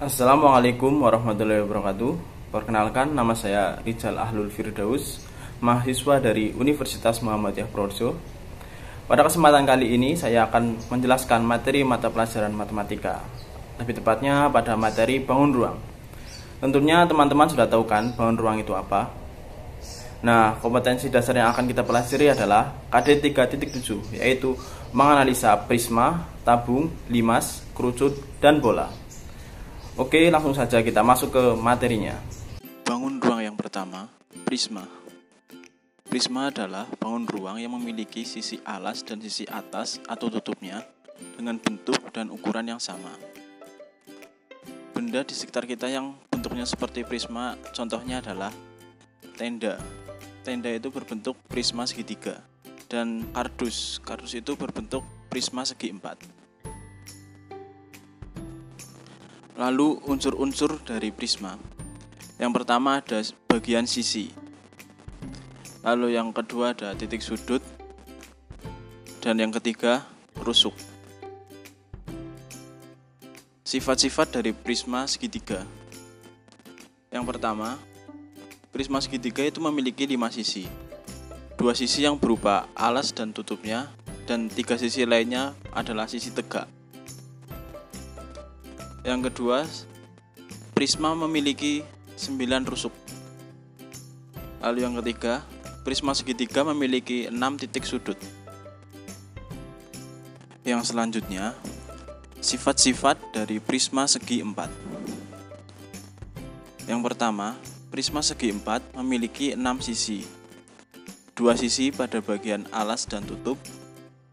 Assalamualaikum warahmatullahi wabarakatuh. Perkenalkan, nama saya Rizal Ahlul Firdaus, mahasiswa dari Universitas Muhammadiyah Purworejo. Pada kesempatan kali ini saya akan menjelaskan materi mata pelajaran matematika, lebih tepatnya pada materi bangun ruang. Tentunya teman-teman sudah tahu kan bangun ruang itu apa? Nah, kompetensi dasar yang akan kita pelajari adalah KD 3.7, yaitu menganalisa prisma, tabung, limas, kerucut, dan bola. Oke, langsung saja kita masuk ke materinya. Bangun ruang yang pertama, prisma. Prisma adalah bangun ruang yang memiliki sisi alas dan sisi atas atau tutupnya dengan bentuk dan ukuran yang sama. Benda di sekitar kita yang bentuknya seperti prisma, contohnya adalah tenda. Tenda itu berbentuk prisma segitiga. Dan kardus itu berbentuk prisma segi empat. Lalu unsur-unsur dari prisma. Yang pertama ada bagian sisi. Lalu yang kedua ada titik sudut. Dan yang ketiga rusuk. Sifat-sifat dari prisma segitiga. Yang pertama, prisma segitiga itu memiliki 5 sisi. 2 sisi yang berupa alas dan tutupnya, dan 3 sisi lainnya adalah sisi tegak. Yang kedua, prisma memiliki 9 rusuk. Lalu yang ketiga, prisma segitiga memiliki 6 titik sudut. Yang selanjutnya, sifat-sifat dari prisma segi empat. Yang pertama, prisma segi empat memiliki 6 sisi. 2 sisi pada bagian alas dan tutup,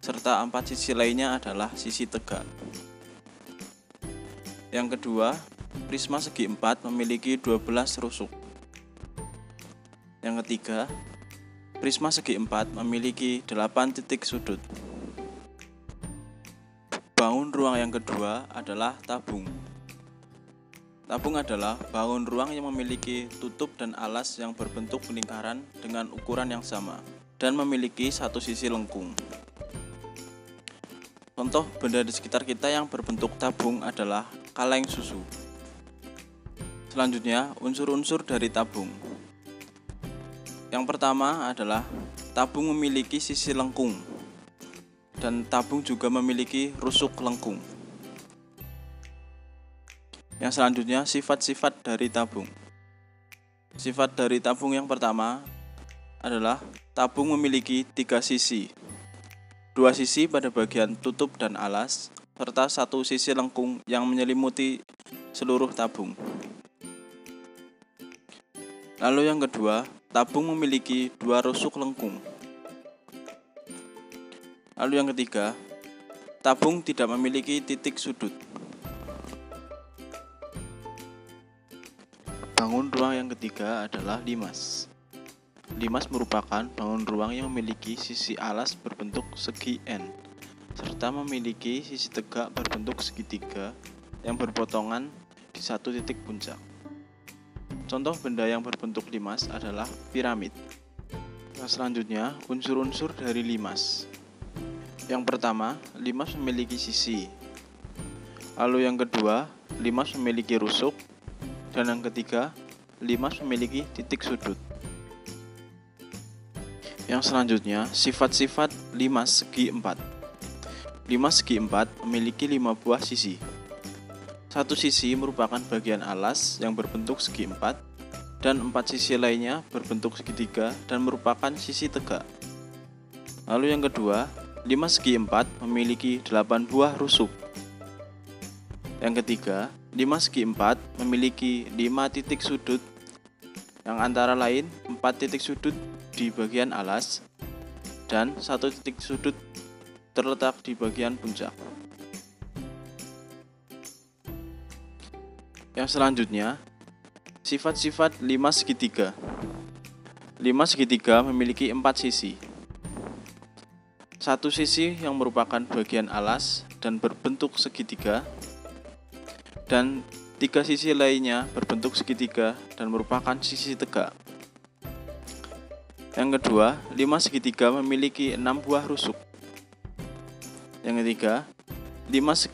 serta 4 sisi lainnya adalah sisi tegak. Yang kedua, prisma segi empat memiliki 12 rusuk. Yang ketiga, prisma segi empat memiliki 8 titik sudut. Bangun ruang yang kedua adalah tabung. Tabung adalah bangun ruang yang memiliki tutup dan alas yang berbentuk lingkaran dengan ukuran yang sama dan memiliki satu sisi lengkung. Contoh benda di sekitar kita yang berbentuk tabung adalah kaleng susu. Selanjutnya, unsur-unsur dari tabung. Yang pertama adalah tabung memiliki sisi lengkung, dan tabung juga memiliki rusuk lengkung. Yang selanjutnya, sifat-sifat dari tabung. Sifat dari tabung yang pertama adalah tabung memiliki 3 sisi. 2 sisi pada bagian tutup dan alas, serta 1 sisi lengkung yang menyelimuti seluruh tabung. Lalu yang kedua, tabung memiliki 2 rusuk lengkung. Lalu yang ketiga, tabung tidak memiliki titik sudut. Bangun ruang yang ketiga adalah limas. Limas merupakan bangun ruang yang memiliki sisi alas berbentuk segi N, serta memiliki sisi tegak berbentuk segitiga yang berpotongan di satu titik puncak. Contoh benda yang berbentuk limas adalah piramid. Selanjutnya, unsur-unsur dari limas. Yang pertama, limas memiliki sisi. Lalu yang kedua, limas memiliki rusuk. Dan yang ketiga, limas memiliki titik sudut. Yang selanjutnya, sifat-sifat limas segi empat. Limas segi empat memiliki 5 buah sisi. 1 sisi merupakan bagian alas yang berbentuk segi empat, dan 4 sisi lainnya berbentuk segitiga dan merupakan sisi tegak. Lalu yang kedua, limas segi empat memiliki 8 buah rusuk. Yang ketiga, limas segi empat memiliki 5 titik sudut, yang antara lain 4 titik sudut di bagian alas dan 1 titik sudut terletak di bagian puncak. Yang selanjutnya, sifat-sifat limas segitiga. Limas segitiga memiliki 4 sisi. 1 sisi yang merupakan bagian alas dan berbentuk segitiga, dan 3 sisi lainnya berbentuk segitiga dan merupakan sisi tegak. Yang kedua, limas segitiga memiliki 6 buah rusuk. Yang ketiga, limas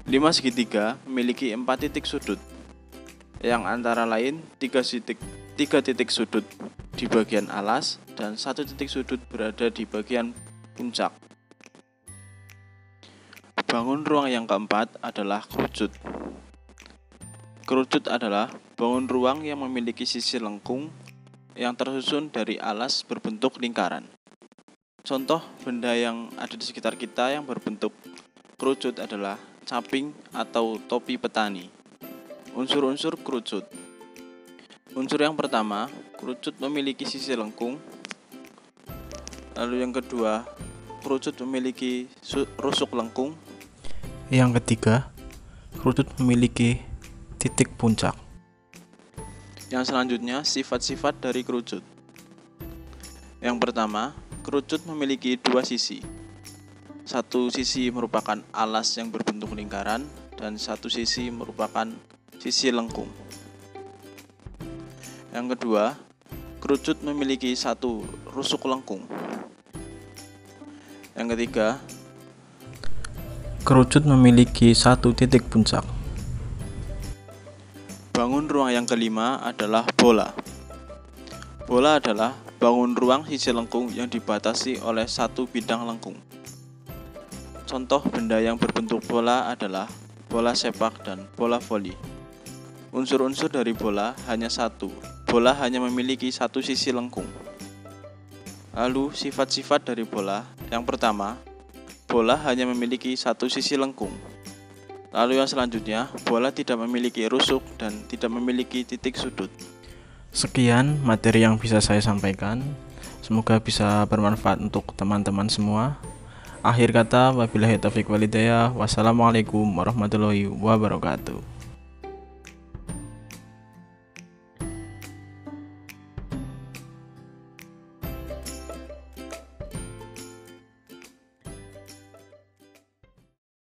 5 segitiga memiliki 4 titik sudut, yang antara lain 3 titik sudut di bagian alas dan 1 titik sudut berada di bagian puncak. Bangun ruang yang keempat adalah kerucut. Kerucut adalah bangun ruang yang memiliki sisi lengkung yang tersusun dari alas berbentuk lingkaran. Contoh benda yang ada di sekitar kita yang berbentuk kerucut adalah caping atau topi petani. Unsur-unsur kerucut. Unsur yang pertama, kerucut memiliki sisi lengkung. Lalu yang kedua, kerucut memiliki rusuk lengkung. Yang ketiga, kerucut memiliki titik puncak. Yang selanjutnya, sifat-sifat dari kerucut. Yang pertama, kerucut memiliki 2 sisi. Satu sisi merupakan alas yang berbentuk lingkaran dan satu sisi merupakan sisi lengkung. Yang kedua, kerucut memiliki 1 rusuk lengkung. Yang ketiga, kerucut memiliki 1 titik puncak. Bangun ruang yang kelima adalah bola. Bola adalah bangun ruang sisi lengkung yang dibatasi oleh 1 bidang lengkung. Contoh benda yang berbentuk bola adalah bola sepak dan bola voli. Unsur-unsur dari bola hanya 1. Bola hanya memiliki 1 sisi lengkung. Lalu sifat-sifat dari bola. Yang pertama, bola hanya memiliki 1 sisi lengkung. Lalu yang selanjutnya, bola tidak memiliki rusuk dan tidak memiliki titik sudut. Sekian materi yang bisa saya sampaikan. Semoga bisa bermanfaat untuk teman-teman semua. Akhir kata, wabillahi taufiq wal hidayah. Wassalamualaikum warahmatullahi wabarakatuh.